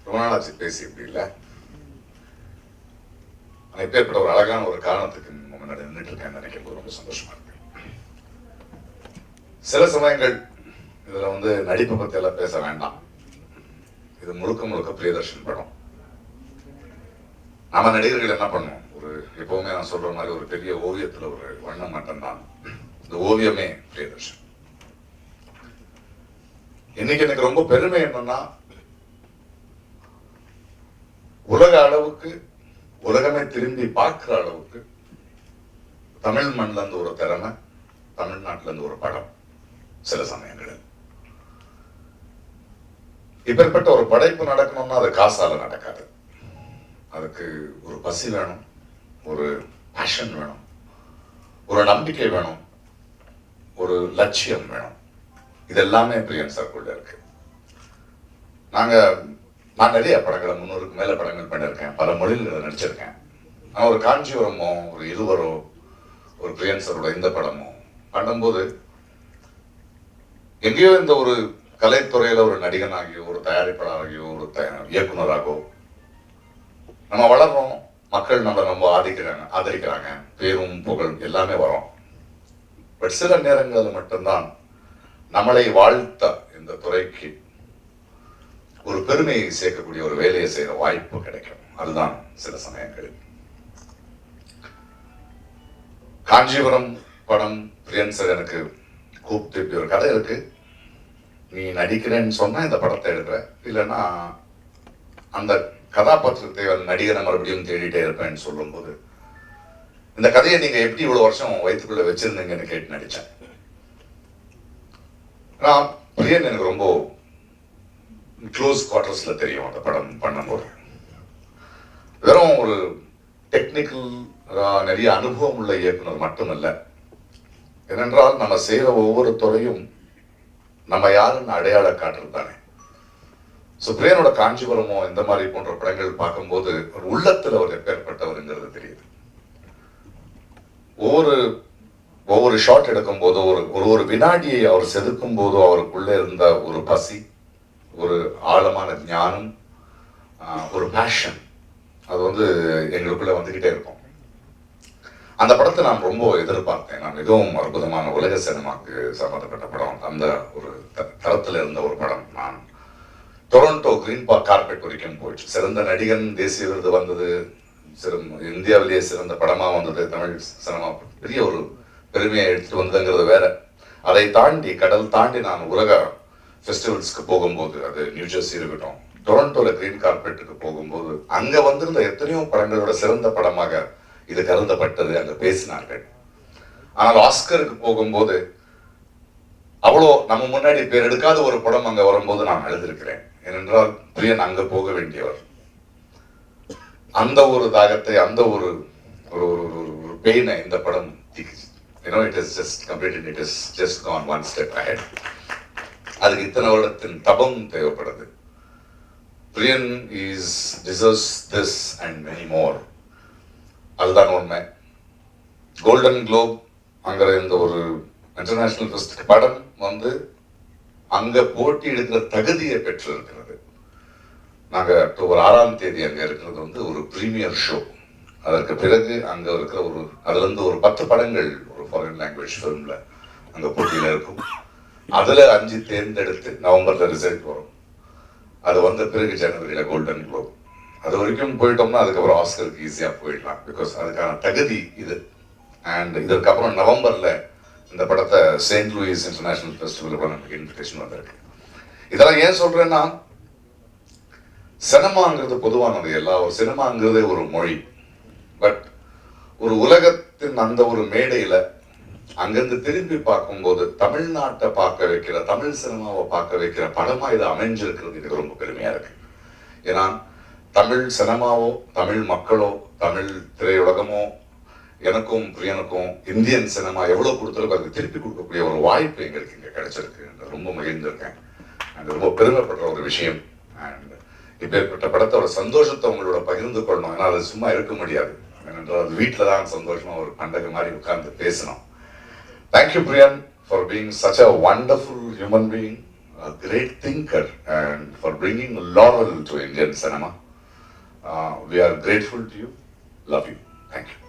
ரொம்ப நாளாச்சு பேசி இப்படி இல்லை. இப்பேற்பட்ட ஒரு அழகான ஒரு காரணத்துக்கு முன்னாடி நின்றுட்டு இருக்கேன்னு நினைக்கும் போது ரொம்ப சந்தோஷமா இருக்கு. சில சமயங்கள் இதுல நடிப்பை பத்தி எல்லாம் பேச வேண்டாம். இது முழுக்க முழுக்க பிரியதர்ஷன் படம். நம்ம நடிகர்கள் என்ன பண்ணுவோம், ஒரு எப்பவுமே நான் சொல்ற மாதிரி ஒரு பெரிய ஓவியத்துல ஒரு வண்ணம் மட்டும்தான். இந்த ஓவியமே பிரியதர்ஷன். இன்னைக்கு எனக்கு ரொம்ப பெருமை என்னன்னா, உலக அளவுக்கு உலகமே திரும்பி பார்க்கிற அளவுக்கு தமிழ் மண்ல இருந்து ஒரு திறமை, தமிழ்நாட்டில இருந்து ஒரு படம். சில சமயங்களில் இப்பேற்பட்ட ஒரு படைப்பு நடக்கணும்னா அது காசால நடக்காது. அதுக்கு ஒரு பசி வேணும், ஒரு பேஷன் வேணும், ஒரு நம்பிக்கை வேணும், ஒரு லட்சியம் வேணும். இது எல்லாமே பிரியன் சார்க்குள்ள இருக்கு. நான் நிறைய படங்களை 300க்கு மேல படங்கள் பண்ணியிருக்கேன், பல மொழிகளை நடிச்சிருக்கேன். நான் ஒரு காஞ்சிபுரமோ ஒரு இருவரோ ஒரு பிரியன் சாரோட இந்த படமோ பண்ணும்போது எங்கேயோ இந்த ஒரு கலைத்துறையில ஒரு நடிகனாகியோ ஒரு தயாரிப்பாளராகியோ ஒரு இயக்குனராகவோ நம்ம வளர்றோம். மக்கள் நம்மளை ரொம்ப ஆதரிக்கிறாங்க, பேரும் புகழ் எல்லாமே வரும். பட் சில நேரங்களில் மட்டும்தான் நம்மளை வாழ்த்த இந்த துறைக்கு ஒரு பெருமையை சேர்க்கக்கூடிய ஒரு வேலையை செய்யற வாய்ப்பு கிடைக்கும். அதுதான் சில சமயங்கள். காஞ்சிபுரம் படம் பிரியன் சார் எனக்கு கூப்பிட்டு இப்படி ஒரு கதை இருக்கு, நீ நடிக்கிறேன்னு சொன்னா இந்த படத்தை எடுக்கிற, இல்லைன்னா அந்த கதாபாத்திரத்தை நடிகரை மறுபடியும் தேடிட்டே இருப்பேன்னு சொல்லும்போது, இந்த கதையை நீங்க எப்படி இவ்வளவு வருஷம் வயிற்றுக்குள்ள வச்சிருந்தீங்கன்னு கேட்டு நடிச்சேன். நான் பிரியன் எனக்கு ரொம்ப க்ளோஸ் குவார்டர்ஸ்ல தெரியும். அந்த படம் பண்ணும்போது வெறும் ஒரு டெக்னிக்கல் நிறைய அனுபவம் உள்ள இயக்குனர் மட்டுமல்ல, ஏனென்றால் நம்ம செய்யற ஒவ்வொரு துறையும் நம்ம யாருன்னு அடையாள காட்டுறது தானே. பிரியனோட காஞ்சிபுரமோ இந்த மாதிரி போன்ற படங்கள் பார்க்கும்போது ஒரு உள்ளத்துல ஒரு எப்பேற்பட்டவருங்கிறது தெரியுது. ஒவ்வொரு ஷாட் எடுக்கும் போதோ ஒரு வினாடியை அவர் செதுக்கும் போதோ அவருக்குள்ள இருந்த ஒரு பசி, ஒரு ஆழமான ஞானம், ஒரு பேஷன், அது எங்களுக்குள்ள வந்துகிட்டே இருக்கும். அந்த படத்தை நான் ரொம்ப எதிர்பார்த்தேன். நான் மிகவும் அற்புதமான உலக சினிமாக்கு சம்பந்தப்பட்ட படம், அந்த ஒரு தரத்தில் இருந்த ஒரு படம். நான் டொரண்டோ கிரீன் கார்பெட் வரைக்கும் போயிடுச்சு. சிறந்த நடிகன் தேசிய விருது வந்தது, இந்தியாவிலேயே சிறந்த படமா வந்தது. தமிழ் சினிமா பெரிய ஒரு பெருமையை எடுத்துட்டு வந்ததுங்கிறது வேற. அதை தாண்டி கடல் தாண்டி நான் உலக ஃபெஸ்டிவல்ஸ்க்கு போகும்போது, அது நியூஜெர்சி இருக்கட்டும், டொரண்டோல கிரீன் கார்பெட்டுக்கு போகும்போது அங்க வந்திருந்த எத்தனையோ படங்களோட சிறந்த படமாக இது கருதப்பட்டது, அங்க பேசினார்கள். ஆனால் ஆஸ்கருக்கு போகும்போது அவ்வளோ நம்ம முன்னாடி பேர் எடுக்காத ஒரு படம் அங்க வரும்போது நான் எழுதியிருக்கிறேன். ஏனென்றால் பிரியன் அங்க போக வேண்டியவர். அந்த ஒரு தாகத்தை, அந்த ஒரு பெயினை இந்த படம் it is just completed, it is just gone one step ahead. அதுக்கு இத்தனை வருடத்தின் தபம் தேவைப்படுது. பிரியன் deserves this and many more. அதுதான் உண்மை. கோல்டன் குளோப் அங்கிற இந்த ஒரு இன்டர்நேஷனல் ஃபெஸ்ட் படம் அங்க போட்டி எடுக்கிற தகுதியை பெற்று இருக்கிறது. நாங்க அக்டோபர் 6ஆம் தேதி அங்க இருக்கிறது ஒரு பிரீமியர் ஷோ. அதற்கு பிறகு அங்க இருக்கிற அதுல இருந்து ஒரு 10 படங்கள் ஒரு ஃபாரின் லாங்குவேஜ் ஃபிலிம்ல அங்க போட்டியில இருக்கும். அதுல 5 தேர்ந்தெடுத்து நவம்பர்ல ரிசல்ட் வரும். அது வந்த பிறகு ஜனவரியில கோல்டன் குளோப். அது வரைக்கும் போயிட்டோம்னா அதுக்கப்புறம் ஆஸ்கருக்கு ஈஸியா போயிடலாம். பிகாஸ் அதுக்கான தகுதி இது. அண்ட் இதற்கப்புறம் நவம்பர்ல இந்த படத்தை செயின்ட் லூயிஸ் இன்டர்நேஷனல் ஃபெஸ்டிவல் நமக்கு இன்விடேஷன் வந்திருக்கு. இதெல்லாம் ஏன் சொல்றேன்னா, சினிமாங்கிறது பொதுவானது. ஒரு சினிமாங்கிறது ஒரு மொழி. பட் ஒரு உலகத்தின் அந்த ஒரு மேடையில அங்கிருந்து திரும்பி பார்க்கும்போது தமிழ்நாட்டை பார்க்க வைக்கிற, தமிழ் சினிமாவை பார்க்க வைக்கிற படமா இது அமைஞ்சிருக்கிறது எனக்கு ரொம்ப பெருமையா இருக்கு. ஏன்னா தமிழ் சினிமாவோ, தமிழ் மக்களோ, தமிழ் திரையுலகமோ எனக்கும் பிரியனுக்கும் இந்தியன் சினிமா எவ்வளவு கொடுத்தாலும் அதுக்கு திருப்பி கொடுக்கக்கூடிய ஒரு வாய்ப்பு எங்களுக்கு இங்க கிடைச்சிருக்கு. ரொம்ப மகிழ்ந்திருக்கேன். அது ரொம்ப பெருமைப்படுற ஒரு விஷயம். அண்ட் இப்பேற்பட்ட படத்தோட சந்தோஷத்தை உங்களோட பகிர்ந்து கொள்ளணும். ஏன்னா அது சும்மா இருக்க முடியாது. ஏனென்றால் அது வீட்டில் தான் சந்தோஷமா ஒரு பண்டகை மாதிரி உட்கார்ந்து பேசணும். Thank you Priyan for being such a wonderful human being. a great thinker, and for bringing laurel to Indian cinema. We are grateful to you. Love you. Thank you.